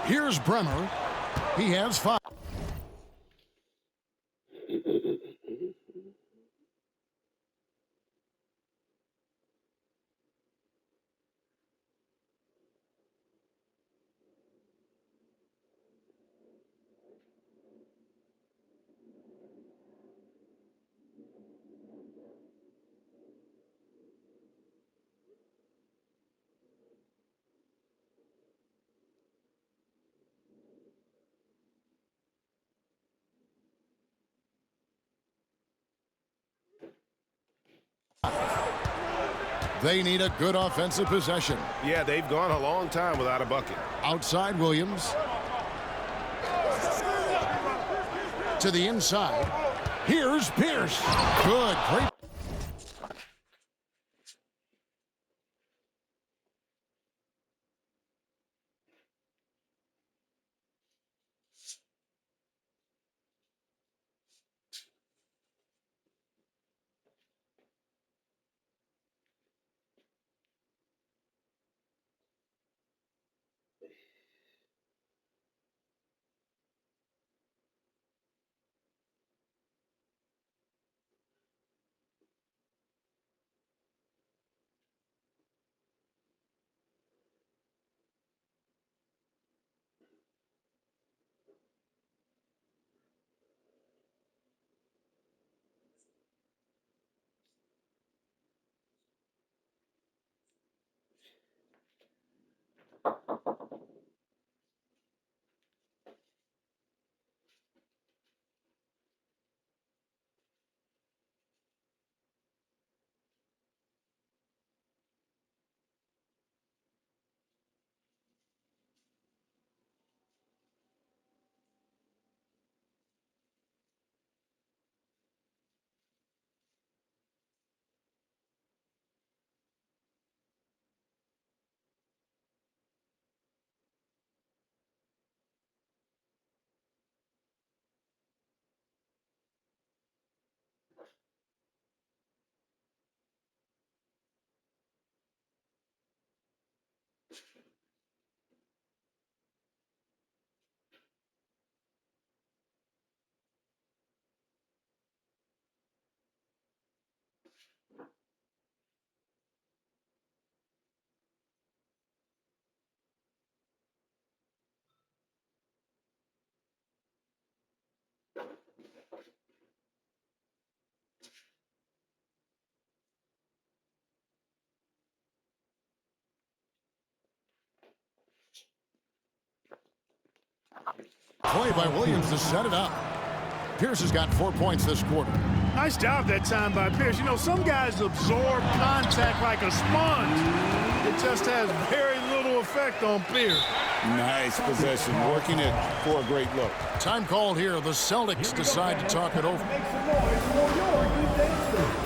Here's Bremer. He has 5. They need a good offensive possession. Yeah, they've gone a long time without a bucket. Outside Williams. To the inside. Here's Pierce. Good. Great. Play by Williams to set it up. Pierce has got 4 points this quarter. Nice job that time by Pierce. You know, some guys absorb contact like a sponge. It just has very little effect on Pierce. Nice possession, working it for a great look. Time called here. The Celtics decide to talk it over. Make some noise for your defense.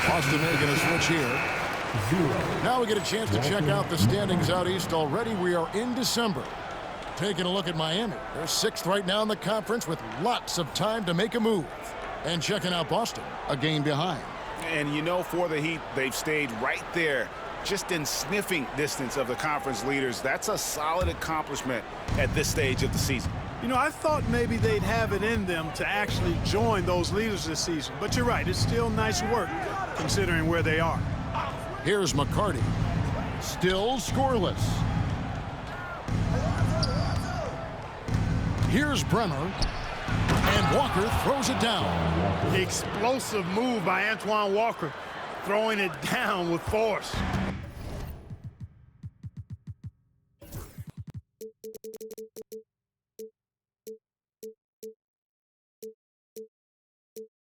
Boston making a switch here. Now we get a chance to check out the standings out east. Already we are in December. Taking a look at Miami. They're 6th right now in the conference with lots of time to make a move. And checking out Boston, a game behind. And you know, for the Heat, they've stayed right there, just in sniffing distance of the conference leaders. That's a solid accomplishment at this stage of the season. You know, I thought maybe they'd have it in them to actually join those leaders this season. But you're right, it's still nice work considering where they are. Here's McCarty. Still scoreless. Here's Bremer. And Walker throws it down. Explosive move by Antoine Walker, throwing it down with force.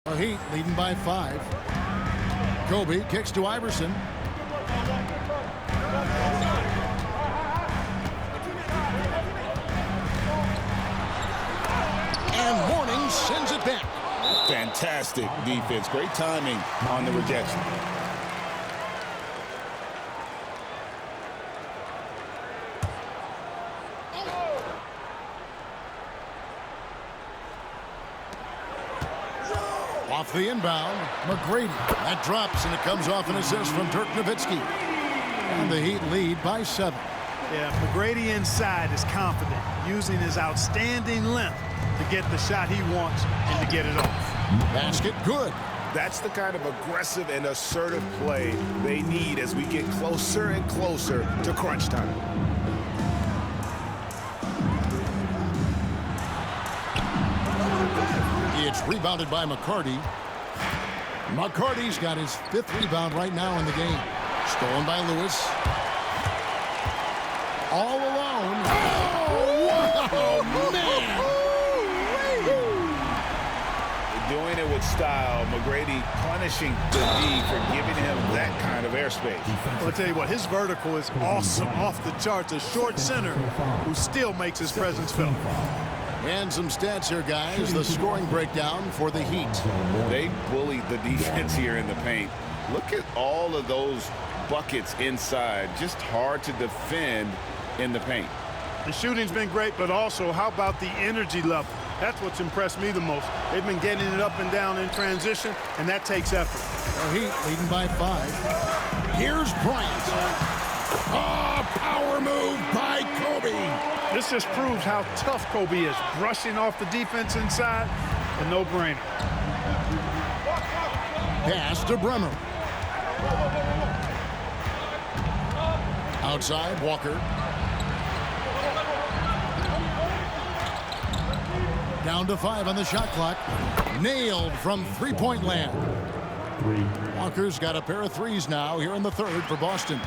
The Heat leading by 5. Kobe kicks to Iverson. And Mourning sends it back. Fantastic defense. Great timing on the rejection. Off the inbound, McGrady. That drops, and it comes off an assist from Dirk Nowitzki. And the Heat lead by 7. Yeah, McGrady inside is confident, using his outstanding length to get the shot he wants and to get it off. Basket good. That's the kind of aggressive and assertive play they need as we get closer and closer to crunch time. It's rebounded by McCarty. McCarty's got his 5th rebound right now in the game. Stolen by Lewis. All alone. Oh, man! Doing it with style. McGrady punishing the D for giving him that kind of airspace. Well, I'll tell you what, his vertical is awesome, off the charts. A short center who still makes his presence felt. And some stats here, guys. The scoring breakdown for the Heat. They bullied the defense here in the paint. Look at all of those buckets inside. Just hard to defend in the paint. The shooting's been great, but also how about the energy level? That's what's impressed me the most. They've been getting it up and down in transition, and that takes effort. The Heat leading by 5. Here's Bryant. Power move by Kobe. This just proves how tough Kobe is. Brushing off the defense inside, a no-brainer. Pass to Bremer. Outside, Walker. Down to 5 on the shot clock. Nailed from three-point land. Walker's got a pair of threes now here in the 3rd for Boston.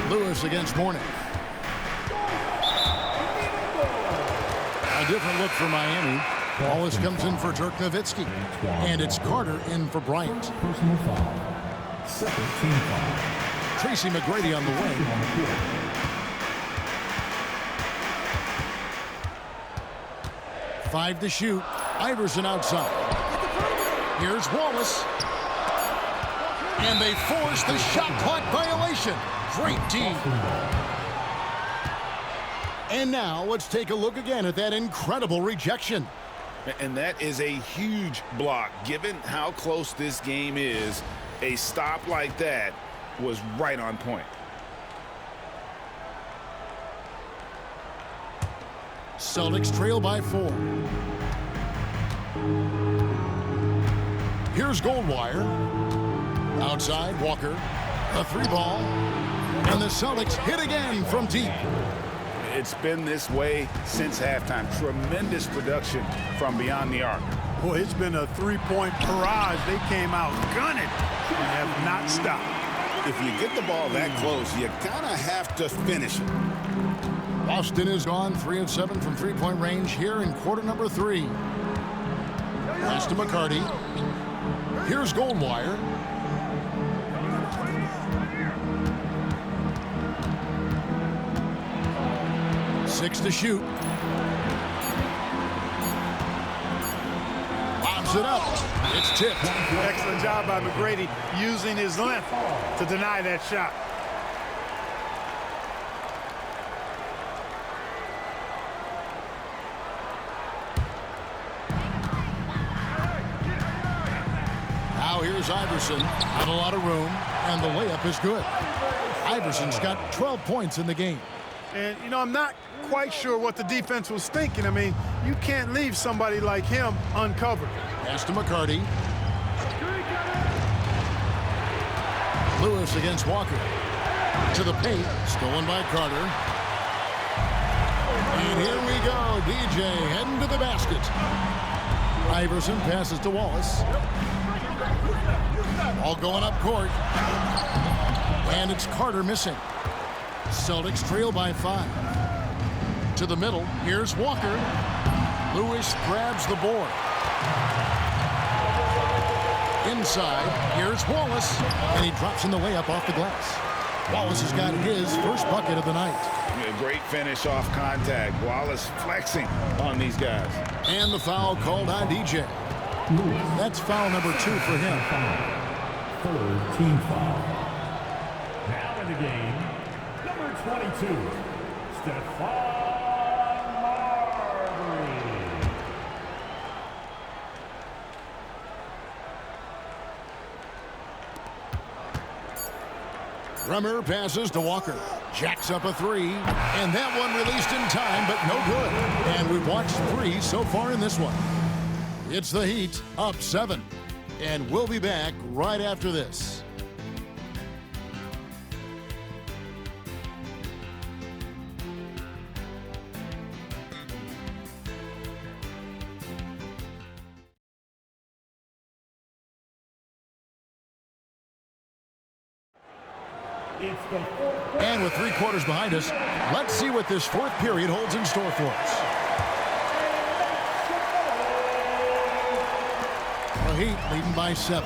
Lewis against Mourning. A different look for Miami. Wallace comes in for Dirk Nowitzki. And it's Carter in for Bryant. Personal foul. Second team foul. Tracy McGrady on the wing. 5 to shoot. Iverson outside. Here's Wallace. And they force the shot clock violation. Great team. And now let's take a look again at that incredible rejection. And that is a huge block. Given how close this game is, a stop like that was right on point. Celtics trail by 4. Here's Goldwire. Outside, Walker. A 3-ball. And the Celtics hit again from deep. It's been this way since halftime. Tremendous production from beyond the arc. Boy, it's been a 3-point barrage. They came out gunning and have not stopped. If you get the ball that close, you kind of have to finish it. Boston is gone 3 of 7 from three-point range here in quarter number 3. Pass to McCarty. Here's Goldwire. Six to shoot. Bobs Pulls it up. It's tipped. Excellent job by McGrady using his length to deny that shot. Now here's Iverson. Not a lot of room, and the layup is good. Iverson's got 12 points in the game. And, you know, I'm not quite sure what the defense was thinking. I mean, you can't leave somebody like him uncovered. Pass to McCarty. Lewis against Walker. To the paint. Stolen by Carter. And here we go. DJ heading to the basket. Iverson passes to Wallace. All going up court. And it's Carter missing. Celtics trail by 5. To the middle. Here's Walker. Lewis grabs the board. Inside. Here's Wallace. And he drops in the layup off the glass. Wallace has got his first bucket of the night. Yeah, great finish off contact. Wallace flexing on these guys. And the foul called on DJ. That's foul number 2 for him. Third team foul. Now in the game, number 22, Stephon Marbury. Rummer passes to Walker. Jacks up a 3. And that one released in time, but no good. And we've watched 3 so far in this one. It's the Heat, up 7. And we'll be back right after this. And with 3 quarters behind us, let's see what this 4th period holds in store for us. The Heat leading by 7.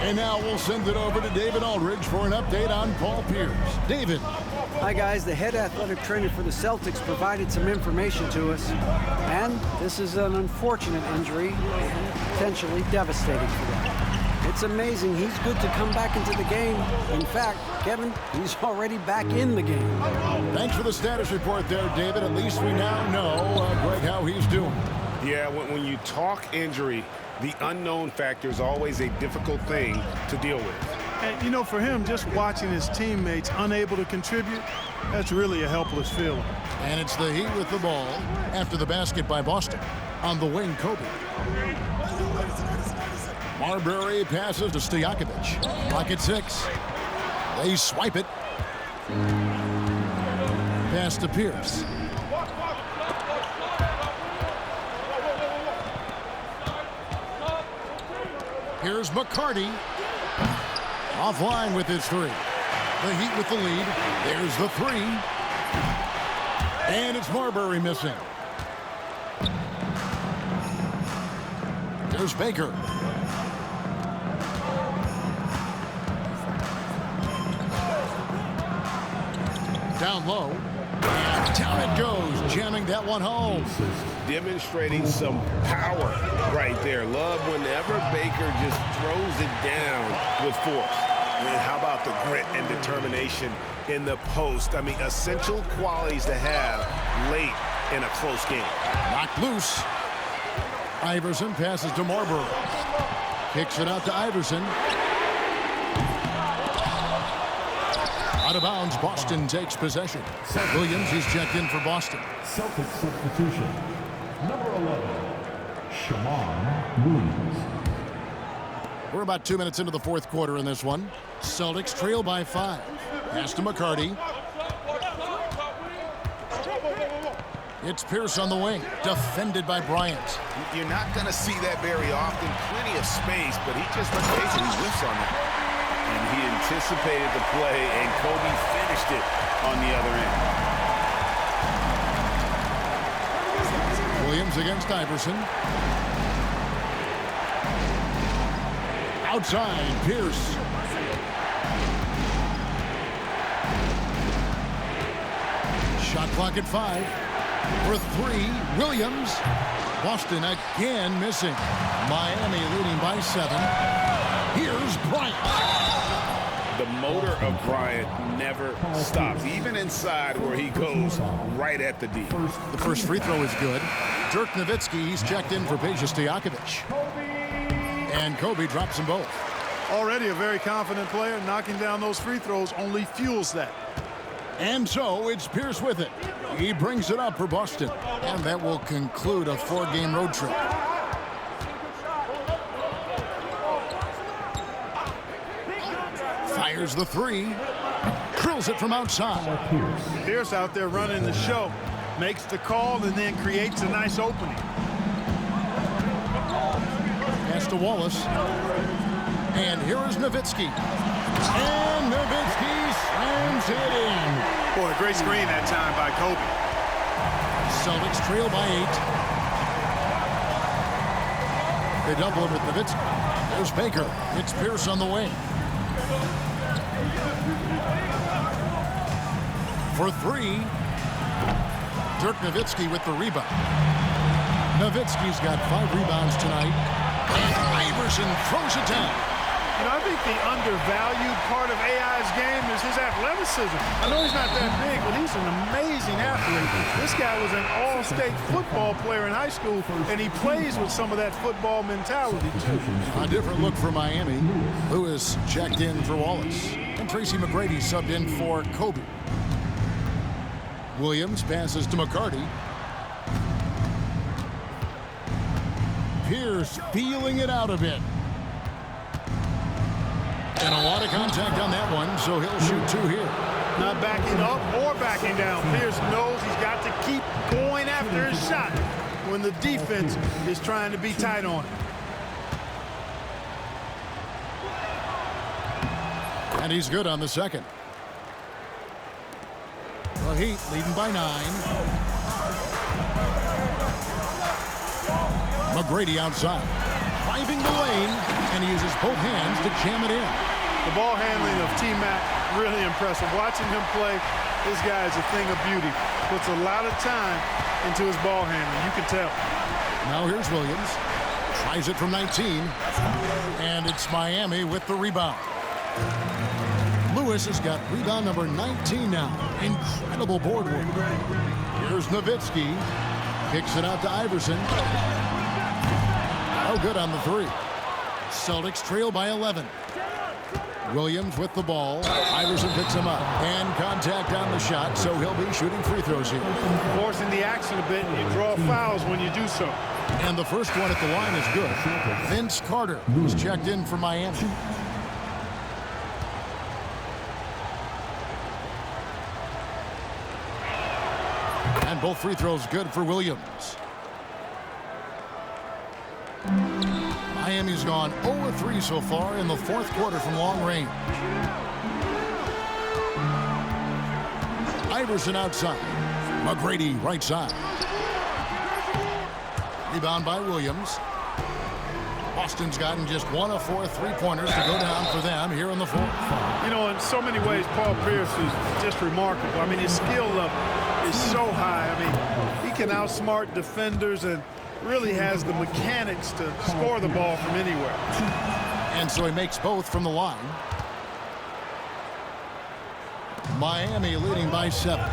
And now we'll send it over to David Aldridge for an update on Paul Pierce. David. Hi, guys. The head athletic trainer for the Celtics provided some information to us. And this is an unfortunate injury and potentially devastating for them. It's amazing he's good to come back into the game. In fact, Kevin, he's already back in the game. Thanks for the status report there, David. At least we now know, Greg, how he's doing. Yeah, when you talk injury, the unknown factor is always a difficult thing to deal with. And, you know, for him, just watching his teammates unable to contribute, that's really a helpless feeling. And it's the Heat with the ball after the basket by Boston. On the wing, Kobe. Marbury passes to Stojakovic. Clock at 6. They swipe it. Pass to Pierce. Here's McCarty. Offline with his 3. The Heat with the lead. There's the 3. And it's Marbury missing. There's Baker. Down low. And down it goes, jamming that one home. Demonstrating some power right there. Love whenever Baker just throws it down with force. And how about the grit and determination in the post? I mean, essential qualities to have late in a close game. Knocked loose. Iverson passes to Marbury. Kicks it out to Iverson. Out of bounds, Boston takes possession. Williams, he's checked in for Boston. Celtics substitution. Number 11, Shammond Williams. We're about 2 minutes into the 4th quarter in this one. Celtics trail by 5. Pass to McCarty. It's Pierce on the wing, defended by Bryant. You're not going to see that very often. Plenty of space, but he just basically whiffs on it. And he anticipated the play, and Kobe finished it on the other end. Williams against Iverson. Outside, Pierce. Shot clock at 5. For 3, Williams. Boston again missing. Miami leading by 7. Here's Bryant. The motor of Bryant never stops, even inside where he goes right at the D. The first free throw is good. Dirk Nowitzki, he's checked in for Peja Stojakovic. And Kobe drops them both. Already a very confident player. Knocking down those free throws only fuels that. And so it's Pierce with it. He brings it up for Boston. And that will conclude a 4-game road trip. Fires the 3. Drills it from outside. Pierce out there running the show. Makes the call and then creates a nice opening. Pass to Wallace. And here is Nowitzki. And Nowitzki slams it in. Boy, a great screen that time by Kobe. Celtics trail by 8. They double it with Nowitzki. There's Baker. It's Pierce on the wing. For 3. Dirk Nowitzki with the rebound. Nowitzki's got 5 rebounds tonight. And Iverson throws it down. You know, I think the undervalued part of AI's game is his athleticism. I know he's not that big, but he's an amazing athlete. This guy was an all-state football player in high school, and he plays with some of that football mentality, too. A different look for Miami. Lewis checked in for Wallace. And Tracy McGrady subbed in for Kobe. Williams passes to McCarty. Pierce feeling it out a bit. And a lot of contact on that one, so he'll shoot 2 here. Not backing up or backing down. Pierce knows he's got to keep going after his shot when the defense is trying to be tight on him. And he's good on the second. The Heat leading by 9. McGrady outside. Driving the lane, and he uses both hands to jam it in. The ball handling of T-Mac, really impressive. Watching him play, this guy is a thing of beauty. Puts a lot of time into his ball handling, you can tell. Now here's Williams. Tries it from 19. And it's Miami with the rebound. Lewis has got rebound number 19 now. Incredible board work. Here's Nowitzki. Kicks it out to Iverson. Oh, good on the 3. Celtics trail by 11. Williams with the ball. Iverson picks him up. And contact on the shot, so he'll be shooting free throws here. Forcing the action a bit, and you draw fouls when you do so. And the first one at the line is good. Vince Carter, who's checked in for Miami. And both free throws good for Williams. Miami's gone 0-3 so far in the 4th quarter from long range. Iverson outside. McGrady right side. Rebound by Williams. Boston's gotten just 1 of 4 3-pointers to go down for them here in the 4th. You know, in so many ways, Paul Pierce is just remarkable. I mean, his skill level is so high. I mean, he can outsmart defenders and really has the mechanics to score the ball from anywhere. And so he makes both from the line. Miami leading by 7.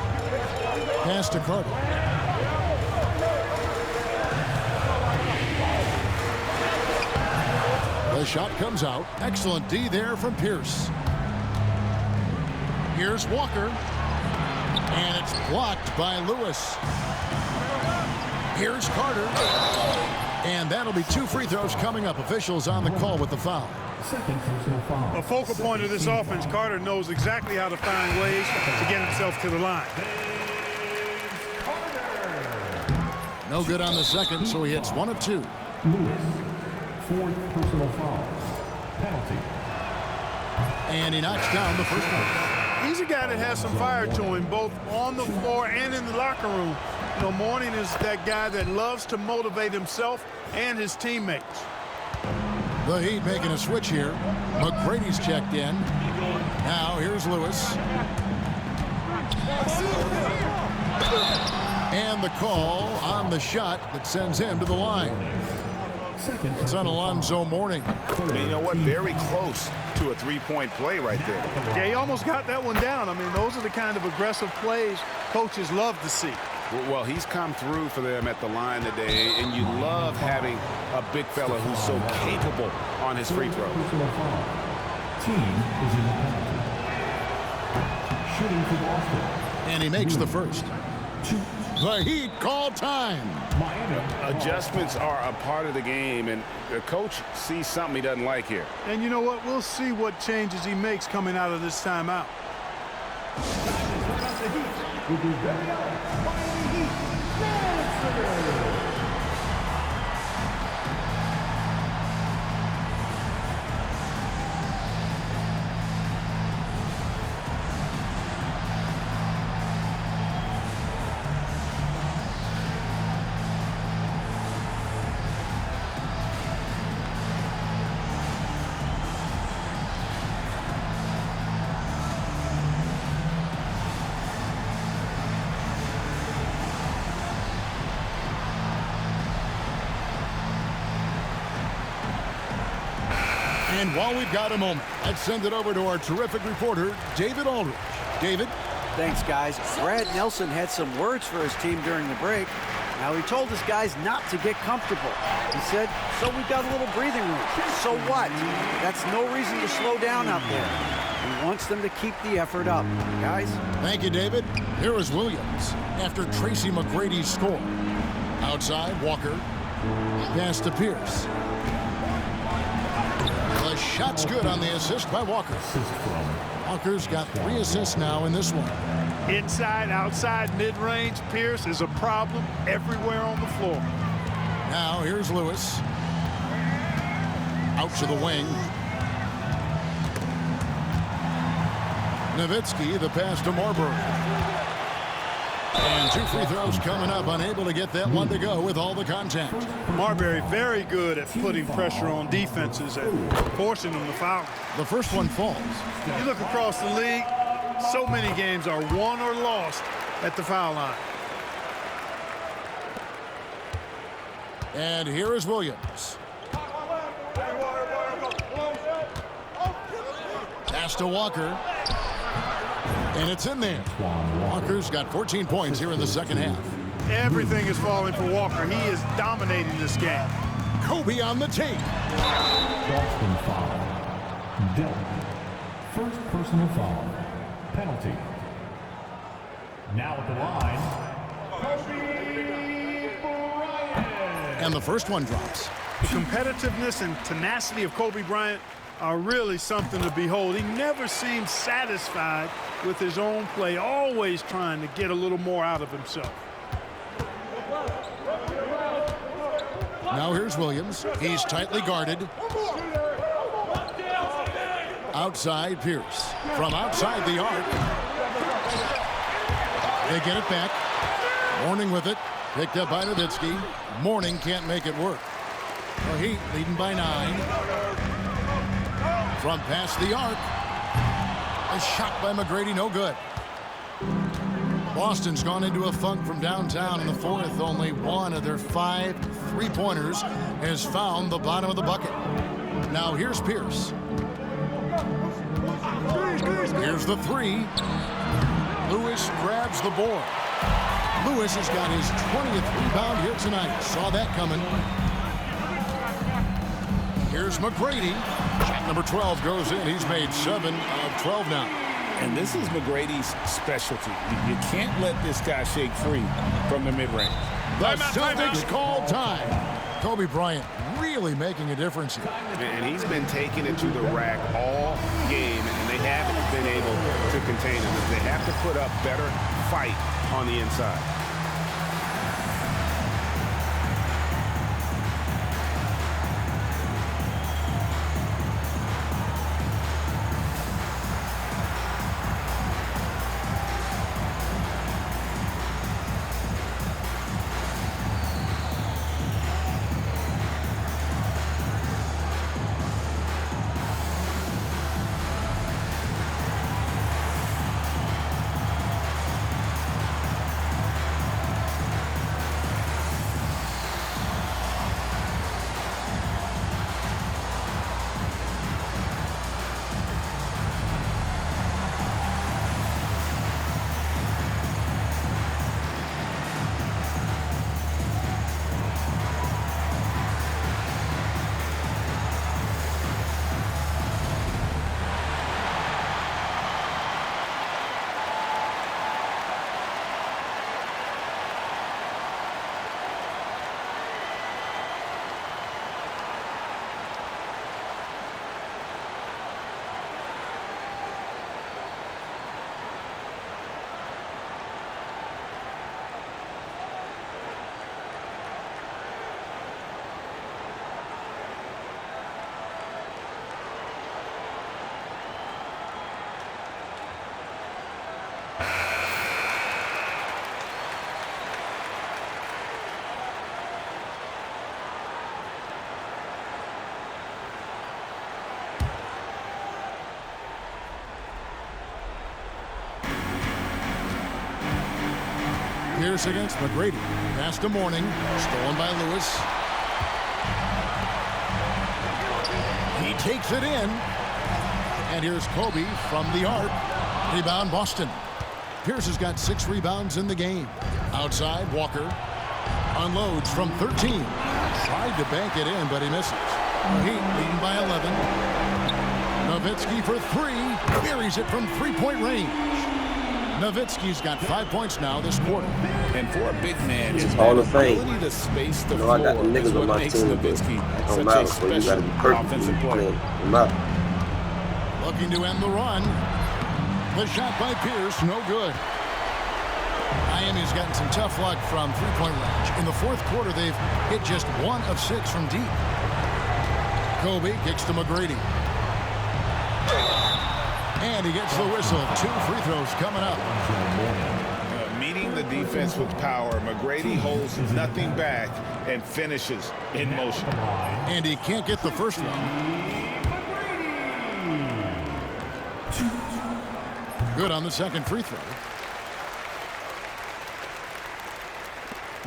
Pass to Carter. The shot comes out. Excellent D there from Pierce. Here's Walker. And it's blocked by Lewis. Here's Carter. And that'll be 2 free throws coming up. Officials on the call with the foul. A focal point of this offense, Carter knows exactly how to find ways to get himself to the line. No good on the second, so he hits 1 of 2. Lewis, 4th personal foul. Penalty. And he knocks down the first one. He's a guy that has some fire to him, both on the floor and in the locker room. You know, Mourning is that guy that loves to motivate himself and his teammates. The Heat making a switch here. McGrady's checked in. Now here's Lewis. And the call on the shot that sends him to the line. It's on Alonzo Mourning. And you know what? Very close to a three-point play right there. Yeah, he almost got that one down. I mean, those are the kind of aggressive plays coaches love to see. Well, he's come through for them at the line today, and you love having a big fella who's so capable on his free throw. Team is in the penalty. Shooting for Boston. And he makes the first. The Heat call time. Adjustments are a part of the game, and the coach sees something he doesn't like here. And you know what? We'll see what changes he makes coming out of this timeout. And while we've got a moment, let's send it over to our terrific reporter, David Aldridge. David? Thanks, guys. Brad Nelson had some words for his team during the break. Now, he told his guys not to get comfortable. He said, so we've got a little breathing room. So what? That's no reason to slow down out there. He wants them to keep the effort up. Guys? Thank you, David. Here is Williams after Tracy McGrady's score. Outside, Walker. Pass to Pierce. The shot's good on the assist by Walker. Walker's got 3 assists now in this one. Inside, outside, mid-range, Pierce is a problem everywhere on the floor. Now here's Lewis. Out to the wing. Nowitzki, the pass to Marbury. And 2 free throws coming up, unable to get that one to go with all the contact. Marbury very good at putting pressure on defenses and forcing them to foul. The first one falls. You look across the league, so many games are won or lost at the foul line. And here is Williams. Pass to Walker. And it's in there. Walker's got 14 points here in the second half. Everything is falling for Walker. He is dominating this game. Kobe on the tape. Boston foul. Dealt. First personal foul. Penalty. Now at the line, Kobe Bryant. And the first one drops. The competitiveness and tenacity of Kobe Bryant are really something to behold. He never seems satisfied with his own play, always trying to get a little more out of himself. Now here's Williams. He's tightly guarded. Outside, Pierce. From outside the arc. They get it back. Mourning with it. Picked up by Nowitzki. Mourning can't make it work. The Heat leading by 9. From past the arc. A shot by McGrady, no good. Boston's gone into a funk from downtown in the fourth. Only one of their 5 three-pointers has found the bottom of the bucket. Now here's Pierce. Here's the 3. Lewis grabs the board. Lewis has got his 20th rebound here tonight. Saw that coming. Here's McGrady. Shot number 12 goes in. He's made 7 of 12 now. And this is McGrady's specialty. You can't let this guy shake free from the mid-range. The Celtics call time. Kobe Bryant really making a difference here. And he's been taking it to the rack all game, and they haven't been able to contain him. They have to put up better fight on the inside. Pierce against McGrady. Pass to Mourning. Stolen by Lewis. He takes it in. And here's Kobe from the arc. Rebound Boston. Pierce has got 6 rebounds in the game. Outside, Walker unloads from 13. Tried to bank it in, but he misses. Heat leading by 11. Nowitzki for 3. Buries it from 3-point range. Nowitzki's got 5 points now this quarter. And for a big man, his Hall of Fame. ability to space the You know, I got floor the is niggas on what my makes team, but Nowitzki it such don't a matter, so you special gotta be perfect offensive when you player. play them out. Looking to end the run. The shot by Pierce, no good. Miami's gotten some tough luck from 3-point range. In the fourth quarter, they've hit just 1 of 6 from deep. Kobe kicks to McGrady. And he gets the whistle. 2 free throws coming up. Meeting the defense with power, McGrady holds nothing back and finishes in motion. And he can't get the first one. Good on the second free throw.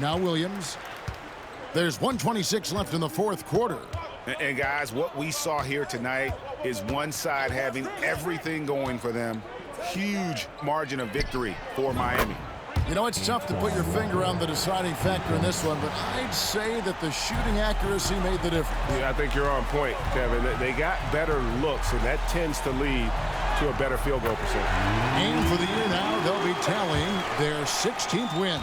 Now Williams. There's 1:26 left in the fourth quarter. And guys, what we saw here tonight is one side having everything going for them. Huge margin of victory for Miami. You know, it's tough to put your finger on the deciding factor in this one, but I'd say that the shooting accuracy made the difference. Yeah, I think you're on point, Kevin. They got better looks, and that tends to lead to a better field goal percentage. And for the year now, they'll be tallying their 16th win.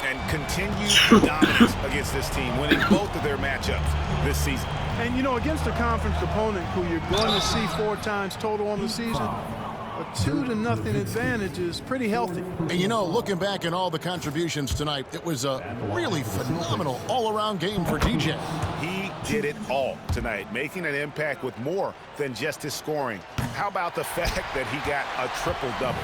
And continued dominance against this team, winning both of their matchups this season. And, you know, against a conference opponent who you're going to see 4 times total on the season, a 2-0 advantage is pretty healthy. And, you know, looking back at all the contributions tonight, it was a really phenomenal all-around game for DJ. He did it all tonight, making an impact with more than just his scoring. How about the fact that he got a triple-double?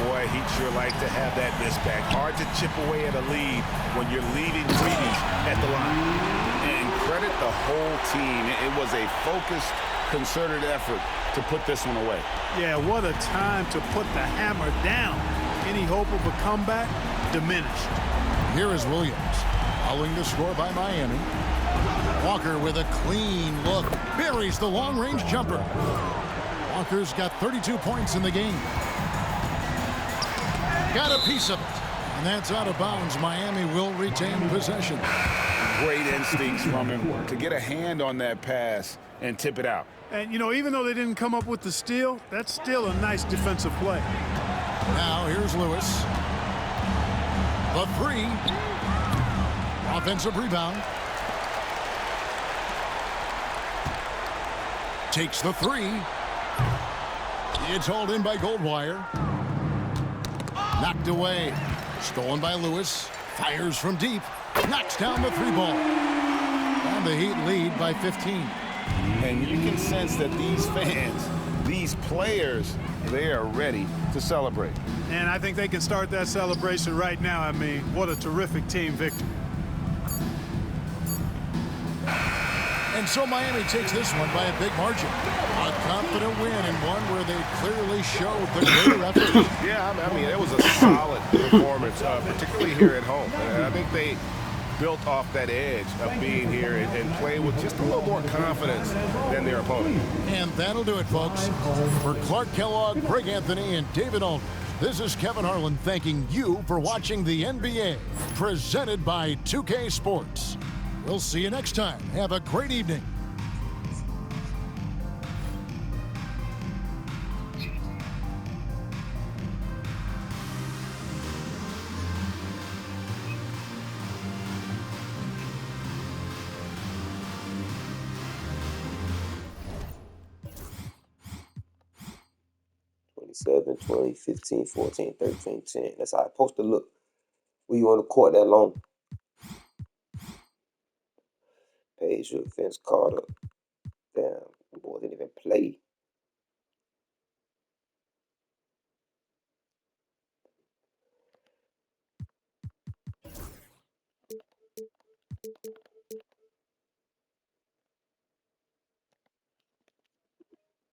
Boy, he'd sure like to have that miss back. Hard to chip away at a lead when you're leaving freebies at the line. And credit the whole team. It was a focused, concerted effort to put this one away. Yeah, what a time to put the hammer down. Any hope of a comeback diminished. Here is Williams, following the score by Miami. Walker with a clean look, buries the long-range jumper. Walker's got 32 points in the game. Got a piece of it, and that's out of bounds. Miami will retain possession. Great instincts from him to get a hand on that pass and tip it out. And, you know, even though they didn't come up with the steal, that's still a nice defensive play. Now here's Lewis. The 3. Offensive rebound. Takes the 3. It's hauled in by Goldwire. Knocked away. Stolen by Lewis. Fires from deep. Knocks down the 3 ball. And the Heat lead by 15. And you can sense that these fans, these players, they are ready to celebrate. And I think they can start that celebration right now. I mean, what a terrific team victory. And so Miami takes this one by a big margin. A confident win and one where they clearly showed the greater effort. Yeah, I mean, it was a solid performance, particularly here at home. And I think they built off that edge of being here and play with just a little more confidence than their opponent. And that'll do it, folks. For Clark Kellogg, Greg Anthony, and David Aldridge, this is Kevin Harlan thanking you for watching the NBA, presented by 2K Sports. We'll see you next time. Have a great evening. Seven, 20, 15, 14, 13, 10. That's how it's supposed to look. When you on the court that long. Page, Vince Carter. Damn, the boy didn't even play.